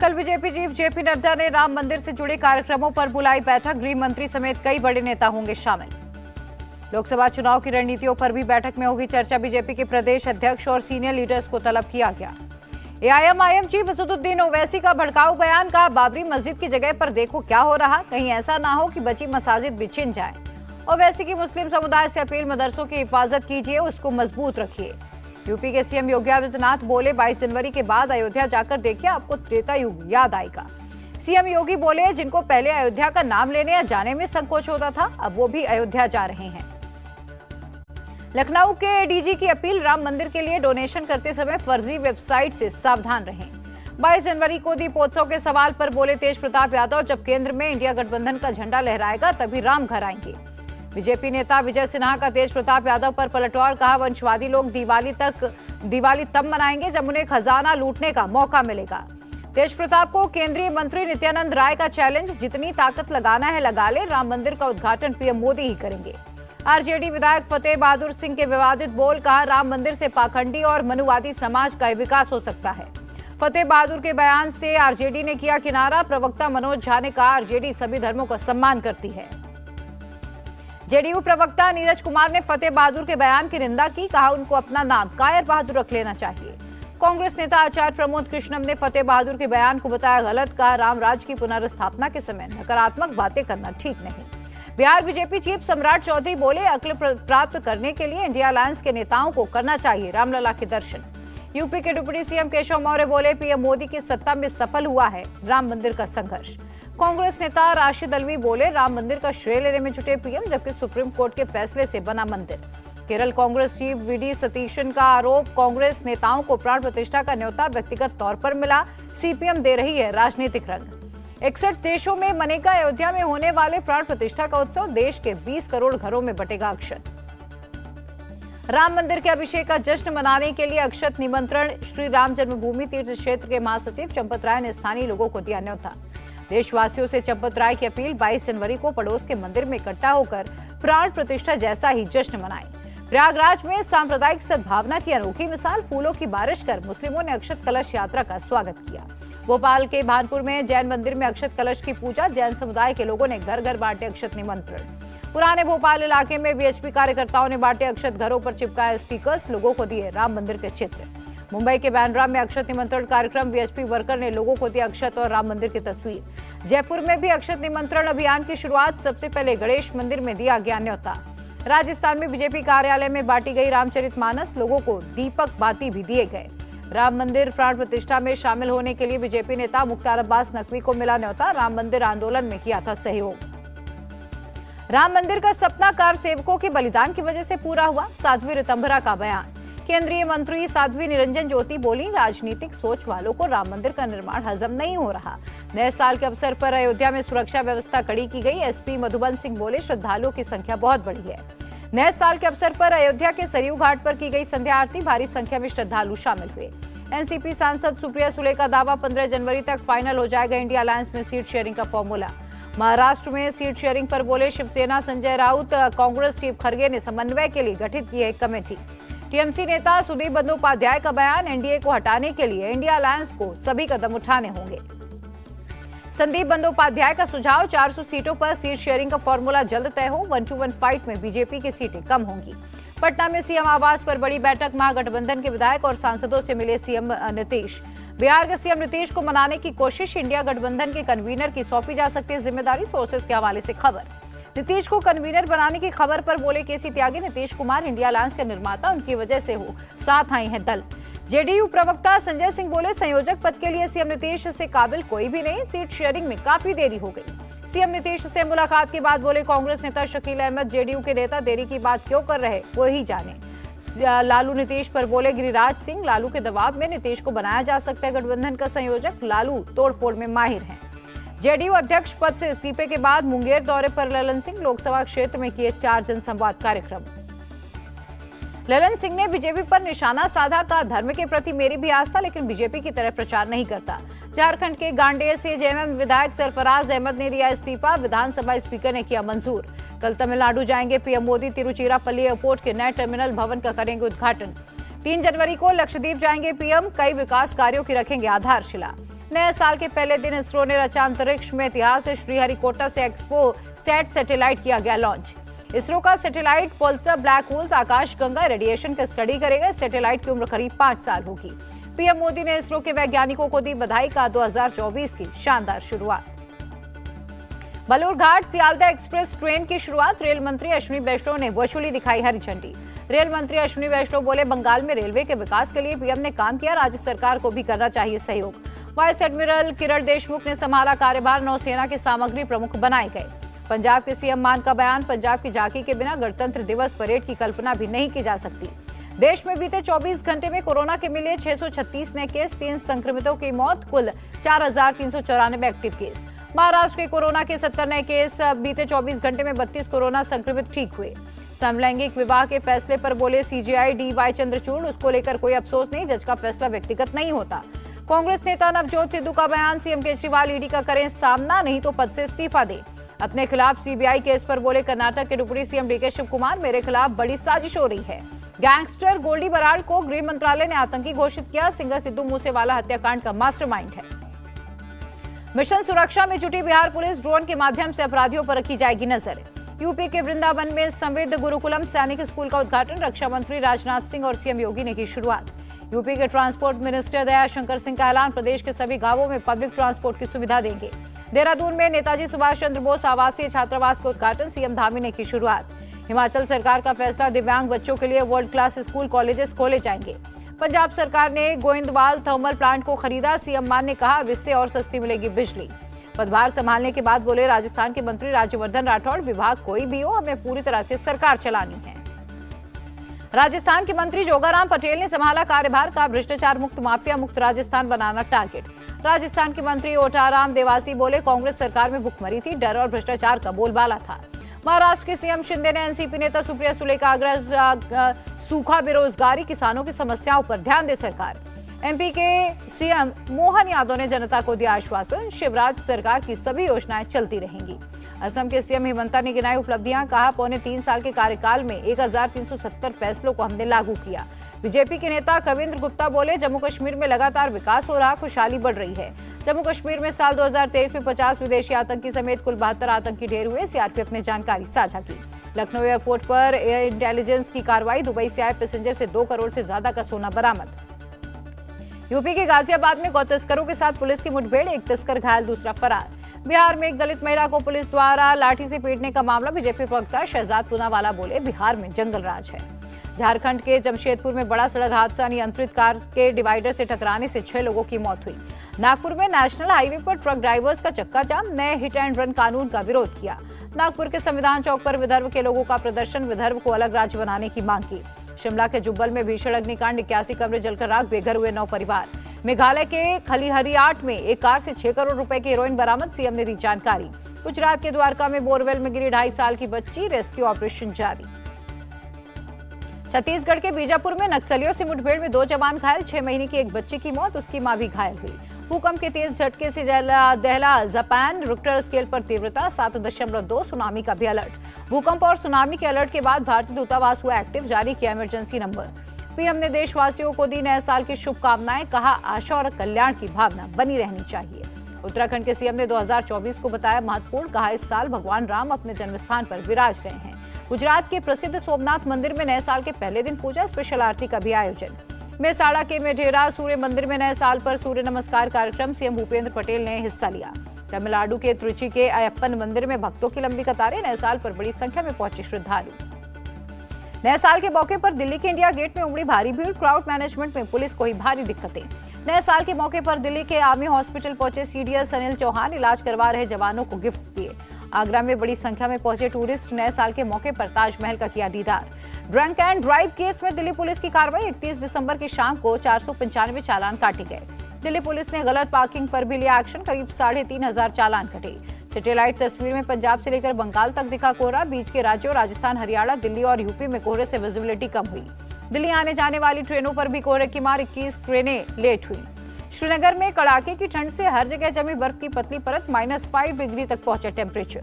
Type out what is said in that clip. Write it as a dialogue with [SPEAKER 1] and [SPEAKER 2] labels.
[SPEAKER 1] कल BJP chief JP Nadda ने राम मंदिर से जुड़े कार्यक्रमों पर बुलाई बैठक। गृह मंत्री समेत कई बड़े नेता होंगे शामिल। लोकसभा चुनाव की रणनीतियों पर भी बैठक में होगी चर्चा। बीजेपी के प्रदेश अध्यक्ष और सीनियर लीडर्स को तलब किया गया। एआईएमआईएम चीफ असदुद्दीन ओवैसी का भड़काऊ बयान। कहा, बाबरी मस्जिद की जगह पर देखो क्या हो रहा, कहीं ऐसा ना हो कि बची मसाजिद भी छिन जाए। ओवैसी की मुस्लिम समुदाय से अपील, मदरसों की हिफाजत कीजिए, उसको मजबूत रखिए। यूपी के सीएम योगी आदित्यनाथ बोले, 22 जनवरी के बाद अयोध्या जाकर देखिए, आपको त्रेता युग याद आएगा। सीएम योगी बोले, जिनको पहले अयोध्या का नाम लेने या जाने में संकोच होता था, अब वो भी अयोध्या जा रहे हैं। लखनऊ के एडीजी की अपील, राम मंदिर के लिए डोनेशन करते समय फर्जी वेबसाइट से सावधान रहें। 22 जनवरी को दीपोत्सव के सवाल पर बोले तेज प्रताप यादव, जब केंद्र में इंडिया गठबंधन का झंडा लहराएगा तभी राम घर आएंगे। बीजेपी नेता विजय सिन्हा का तेज प्रताप यादव पर पलटवार। कहा, वंशवादी लोग दिवाली तब मनाएंगे जब उन्हें खजाना लूटने का मौका मिलेगा। तेज प्रताप को केंद्रीय मंत्री नित्यानंद राय का चैलेंज, जितनी ताकत लगाना है लगा ले, राम मंदिर का उद्घाटन पीएम मोदी ही करेंगे। आरजेडी विधायक फतेह बहादुर सिंह के विवादित बोल। कहा, राम मंदिर से पाखंडी और मनुवादी समाज का विकास हो सकता है। फतेह बहादुर के बयान से आरजेडी ने किया किनारा। प्रवक्ता मनोज झा ने कहा, आरजेडी सभी धर्मों का सम्मान करती है। जेडीयू प्रवक्ता नीरज कुमार ने फतेह बहादुर के बयान की निंदा की। कहा, उनको अपना नाम कायर बहादुर रख लेना चाहिए। कांग्रेस नेता आचार्य प्रमोद कृष्णम ने फतेह बहादुर के बयान को बताया गलत। कहा, राम राज्य की पुनर्स्थापना के समय नकारात्मक बातें करना ठीक नहीं। बिहार बीजेपी चीफ सम्राट चौधरी बोले, अक्ल प्राप्त करने के लिए इंडिया अलायंस के नेताओं को करना चाहिए रामलला के दर्शन। यूपी के डिप्टी सीएम केशव मौर्य बोले, पीएम मोदी की सत्ता में सफल हुआ है राम मंदिर का संघर्ष। कांग्रेस नेता राशिद अल्वी बोले, राम मंदिर का श्रेय लेने में जुटे पीएम, जबकि सुप्रीम कोर्ट के फैसले से बना मंदिर। केरल कांग्रेस चीफ वीडी सतीशन का आरोप, कांग्रेस नेताओं को प्राण प्रतिष्ठा का न्योता व्यक्तिगत तौर पर मिला, सीपीएम दे रही है राजनीतिक रंग। 61 देशों में मनेगा अयोध्या में होने वाले प्राण प्रतिष्ठा का उत्सव, देश के 20 करोड़ घरों में बटेगा अक्षत। राम मंदिर के अभिषेक का जश्न मनाने के लिए अक्षत निमंत्रण। श्री राम जन्मभूमि तीर्थ क्षेत्र के महासचिव चंपत राय ने स्थानीय लोगों को दिया न्योता। देशवासियों से चंपत राय की अपील, 22 जनवरी को पड़ोस के मंदिर में इकट्ठा होकर प्राण प्रतिष्ठा जैसा ही जश्न मनाएं। प्रयागराज में सांप्रदायिक सद्भावना की अनोखी मिसाल, फूलों की बारिश कर मुस्लिमों ने अक्षत कलश यात्रा का स्वागत किया। भोपाल के भानपुर में जैन मंदिर में अक्षत कलश की पूजा, जैन समुदाय के लोगों ने घर घर बांटे अक्षत निमंत्रण। पुराने भोपाल इलाके में वीएचपी कार्यकर्ताओं ने बांटे अक्षत, घरों पर चिपकाए स्टिकर्स, लोगों को दिए राम मंदिर के चित्र। मुंबई के बांद्रा में अक्षत निमंत्रण कार्यक्रम, वीएचपी वर्कर ने लोगों को दिया अक्षत और राम मंदिर की तस्वीर। जयपुर में भी अक्षत निमंत्रण अभियान की शुरुआत, सबसे पहले गणेश मंदिर में दिया गया न्योता। राजस्थान में बीजेपी कार्यालय में बांटी गई रामचरितमानस, लोगों को दीपक बाती भी दिए गए। राम मंदिर प्राण प्रतिष्ठा में शामिल होने के लिए बीजेपी नेता मुख्तार अब्बास नकवी को मिला न्योता, राम मंदिर आंदोलन में किया था सहयोग। राम मंदिर का सपना कार सेवकों के बलिदान की वजह से पूरा हुआ, साध्वी ऋतंभरा का बयान। केंद्रीय मंत्री साध्वी निरंजन ज्योति बोली, राजनीतिक सोच वालों को राम मंदिर का निर्माण हजम नहीं हो रहा। नए साल के अवसर पर अयोध्या में सुरक्षा व्यवस्था कड़ी की गई। एसपी मधुबन सिंह बोले, श्रद्धालुओं की संख्या बहुत बढ़ी है। नए साल के अवसर पर अयोध्या के सरयू घाट पर की गई संध्या आरती, भारी संख्या में श्रद्धालु शामिल हुए। एनसीपी सांसद सुप्रिया सुले का दावा, 15 जनवरी तक फाइनल हो जाएगा इंडिया अलायंस में सीट शेयरिंग का फॉर्मूला। महाराष्ट्र में सीट शेयरिंग पर बोले शिवसेना संजय राउत, कांग्रेस चीफ खड़गे ने समन्वय के लिए गठित की है कमेटी। टीएमसी नेता सुदीप बंदोपाध्याय का बयान, एनडीए को हटाने के लिए इंडिया अलायंस को सभी कदम उठाने होंगे। संदीप बंदोपाध्याय का सुझाव, 400 सीटों पर सीट शेयरिंग का फॉर्मूला जल्द तय हो, 1-to-1 फाइट में बीजेपी की सीटें कम होंगी। पटना में सीएम आवास पर बड़ी बैठक, महागठबंधन के विधायक और सांसदों से मिले सीएम नीतीश। बिहार के सीएम नीतीश को मनाने की कोशिश, इंडिया गठबंधन के कन्वीनर की सौंपी जा सकती है जिम्मेदारी, सोर्सेज के हवाले से खबर। नीतीश को कन्वीनर बनाने की खबर पर बोले केसी त्यागी, नीतीश कुमार इंडिया अलायंस के निर्माता, उनकी वजह से हो साथ आए हैं दल। जेडीयू प्रवक्ता संजय सिंह बोले, संयोजक पद के लिए सीएम नीतीश से काबिल कोई भी नहीं, सीट शेयरिंग में काफी देरी हो गई। सीएम नीतीश से मुलाकात के बाद बोले कांग्रेस नेता शकील अहमद, जेडीयू के नेता देरी की बात क्यों कर रहे वो ही जाने। लालू नीतीश पर बोले गिरिराज सिंह, लालू के दबाव में नीतीश को बनाया जा सकता है गठबंधन का संयोजक, लालू तोड़फोड़ में माहिर हैं। जेडीयू अध्यक्ष पद से इस्तीफे के बाद मुंगेर दौरे पर ललन सिंह, लोकसभा क्षेत्र में किए 4 जनसंवाद कार्यक्रम। ललन सिंह ने बीजेपी पर निशाना साधा, का धर्म के प्रति मेरी भी आस्था, लेकिन बीजेपी की तरह प्रचार नहीं करता। झारखंड के गांडेय से जेएमएम विधायक सरफराज अहमद ने दिया इस्तीफा, विधानसभा स्पीकर ने किया मंजूर। कल तमिलनाडु जाएंगे पीएम मोदी, तिरुचिरापल्ली एयरपोर्ट के नए टर्मिनल भवन का करेंगे उद्घाटन। 3 जनवरी को लक्षद्वीप जाएंगे पीएम, कई विकास कार्यों की रखेंगे आधारशिला। नए साल के पहले दिन इसरो ने रचा अंतरिक्ष में इतिहास। श्रीहरिकोटा से एक्सपो सेट सैटेलाइट किया गया लॉन्च। इसरो का सैटेलाइट पल्सर ब्लैक होल्स आकाश गंगा रेडिएशन का स्टडी करेगा। सैटेलाइट की उम्र करीब 5 साल होगी। पीएम मोदी ने इसरो के वैज्ञानिकों को दी बधाई का 2024 की शानदार शुरुआत। बलूरघाट सियालदह एक्सप्रेस ट्रेन की शुरुआत रेल मंत्री अश्विनी वैष्णव ने वर्चुअली दिखाई हरी झंडी। रेल मंत्री अश्विनी वैष्णव बोले, बंगाल में रेलवे के विकास के लिए पीएम ने काम किया, राज्य सरकार को भी करना चाहिए सहयोग। वाइस एडमिरल किरण देशमुख ने संभाला कार्यभार, नौसेना के सामग्री प्रमुख बनाए गए। पंजाब के सीएम मान का बयान, पंजाब की झांकी के बिना गणतंत्र दिवस परेड की कल्पना भी नहीं की जा सकती। देश में बीते 24 घंटे में कोरोना के मिले 636 नए केस, 3 संक्रमितों की मौत, कुल 4394 एक्टिव केस। महाराष्ट्र के कोरोना के 70 नए केस, बीते 24 घंटे में 32 कोरोना संक्रमित ठीक हुए। समलैंगिक विवाह के फैसले पर बोले सीजेआई DY चंद्रचूड़, उसको लेकर कोई अफसोस नहीं, जज का फैसला व्यक्तिगत नहीं होता। कांग्रेस नेता नवजोत सिद्धू का बयान, सीएम केजरीवाल ईडी का करें सामना, नहीं तो पद से इस्तीफा दें। अपने खिलाफ सीबीआई केस पर बोले कर्नाटक के deputy CM DK Shiv Kumar, मेरे खिलाफ बड़ी साजिश हो रही है। गैंगस्टर गोल्डी बराड़ को गृह मंत्रालय ने आतंकी घोषित किया। सिंगर सिद्धू मूसेवाला हत्याकांड का मास्टरमाइंड है। मिशन सुरक्षा में जुटी बिहार पुलिस, ड्रोन के माध्यम से अपराधियों पर रखी जाएगी नजर। यूपी के वृंदावन में संवेद गुरुकुलम सैनिक स्कूल का उद्घाटन, रक्षा मंत्री राजनाथ सिंह और सीएम योगी ने की शुरुआत। यूपी के ट्रांसपोर्ट मिनिस्टर दया शंकर सिंह का ऐलान, प्रदेश के सभी गांवों में पब्लिक ट्रांसपोर्ट की सुविधा देंगे। देहरादून में नेताजी सुभाष चंद्र बोस आवासीय छात्रावास का उद्घाटन, सीएम धामी ने की शुरुआत। हिमाचल सरकार का फैसला, दिव्यांग बच्चों के लिए वर्ल्ड क्लास स्कूल कॉलेजेस खोले जाएंगे। पंजाब सरकार ने गोइंदवाल थर्मल प्लांट को खरीदा, सीएम मान ने कहा, अब इससे और सस्ती मिलेगी बिजली। पदभार संभालने के बाद बोले राजस्थान के मंत्री राज्यवर्धन राठौड़, विभाग कोई भी हो, हमें पूरी तरह से सरकार चलानी है। राजस्थान के मंत्री जोगाराम पटेल ने संभाला कार्यभार का, भ्रष्टाचार मुक्त माफिया मुक्त राजस्थान बनाना टारगेट। राजस्थान के मंत्री ओटाराम देवासी बोले, कांग्रेस सरकार में भुखमरी थी, डर और भ्रष्टाचार का बोलबाला था। महाराष्ट्र के सीएम शिंदे ने एनसीपी नेता सुप्रिया सुले का आग्रह, सूखा, बेरोजगारी, किसानों की समस्याओं पर ध्यान दे सरकार। एमपी के सीएम मोहन यादव ने जनता को दिया आश्वासन, शिवराज सरकार की सभी योजनाएं चलती रहेंगी। असम के सीएम हिमंता ने गिनाई उपलब्धियां, कहा, पौने 3 साल के कार्यकाल में 1370 फैसलों को हमने लागू किया। बीजेपी के नेता कविंद्र गुप्ता बोले, जम्मू कश्मीर में लगातार विकास हो रहा, खुशहाली बढ़ रही है। जम्मू कश्मीर में साल 2023 में 50 विदेशी आतंकी समेत कुल 72 आतंकी ढेर हुए, सीआरपीएफ ने जानकारी साझा की। लखनऊ एयरपोर्ट पर एयर इंटेलिजेंस की कार्रवाई, दुबई से आए पैसेंजर से 2 करोड़ से ज्यादा का सोना बरामद। यूपी के गाजियाबाद में गौ तस्करों के साथ पुलिस की मुठभेड़, एक तस्कर घायल, दूसरा फरार। बिहार में एक दलित महिला को पुलिस द्वारा लाठी से पीटने का मामला, बीजेपी प्रवक्ता शहजाद पूनावाला बोले, बिहार में जंगल राज है। झारखंड के जमशेदपुर में बड़ा सड़क हादसा, नियंत्रित कार के डिवाइडर से टकराने से 6 लोगों की मौत हुई। नागपुर में नेशनल हाईवे पर ट्रक ड्राइवर्स का चक्का जाम, नए हिट एंड रन कानून का विरोध किया। नागपुर के संविधान चौक पर विदर्भ के लोगों का प्रदर्शन, विदर्भ को अलग राज्य बनाने की मांग की। शिमला के जुब्बल में भीषण अग्निकांड, 81 कमरे जलकर राख, बेघर हुए 9 परिवार। मेघालय के खलीहरियाट में एक कार से 6 करोड़ रुपए की हेरोइन बरामद, सीएम ने दी जानकारी। गुजरात के द्वारका में बोरवेल में गिरी 2.5 साल की बच्ची, रेस्क्यू ऑपरेशन जारी। छत्तीसगढ़ के बीजापुर में नक्सलियों से मुठभेड़ में 2 जवान घायल, 6 महीने की एक बच्ची की मौत, उसकी मां भी घायल हुई। भूकंप के तेज झटके से दहला जापान, रिक्टर स्केल पर तीव्रता 7.2, सुनामी का भी अलर्ट। भूकंप और सुनामी के अलर्ट के बाद भारतीय दूतावास हुआ एक्टिव, जारी किया इमरजेंसी नंबर। पीएम ने देशवासियों को दी नए साल की शुभकामनाएं, कहा, आशा और कल्याण की भावना बनी रहनी चाहिए। उत्तराखंड के सीएम ने 2024 को बताया महत्वपूर्ण, कहा, इस साल भगवान राम अपने जन्मस्थान पर विराज रहे हैं। गुजरात के प्रसिद्ध सोमनाथ मंदिर में नए साल के पहले दिन पूजा, स्पेशल आरती का भी आयोजन। मेसाड़ा के मेढेरा सूर्य मंदिर में नए साल पर सूर्य नमस्कार कार्यक्रम, सीएम भूपेंद्र पटेल ने हिस्सा लिया। तमिलनाडु के त्रिची के अयप्पन मंदिर में भक्तों की लंबी कतारें, नए साल पर बड़ी संख्या में पहुंचे श्रद्धालु। नए साल के मौके पर दिल्ली के इंडिया गेट में उमड़ी भारी भीड़, क्राउड मैनेजमेंट में पुलिस को ही भारी दिक्कतें। नए साल के मौके पर दिल्ली के आर्मी हॉस्पिटल पहुंचे सीडीएस अनिल चौहान, इलाज करवा रहे जवानों को गिफ्ट दिए। आगरा में बड़ी संख्या में पहुंचे टूरिस्ट, नए साल के मौके पर ताजमहल का किया दीदार। ड्रंक एंड ड्राइव केस में दिल्ली पुलिस की कार्रवाई, 31 दिसंबर की शाम को 495 चालान काटे गए। दिल्ली पुलिस ने गलत पार्किंग पर भी लिया एक्शन, करीब 3,500 चालान कटे। सैटेलाइट तस्वीर में पंजाब से लेकर बंगाल तक दिखा कोहरा, बीच के राज्यों राजस्थान, हरियाणा, दिल्ली और यूपी में कोहरे से विजिबिलिटी कम हुई। दिल्ली आने जाने वाली ट्रेनों पर भी कोहरे की मार, 21 ट्रेनें लेट हुई। श्रीनगर में कड़ाके की ठंड से हर जगह जमी बर्फ की पतली परत, -5 डिग्री तक पहुंचा टेम्परेचर।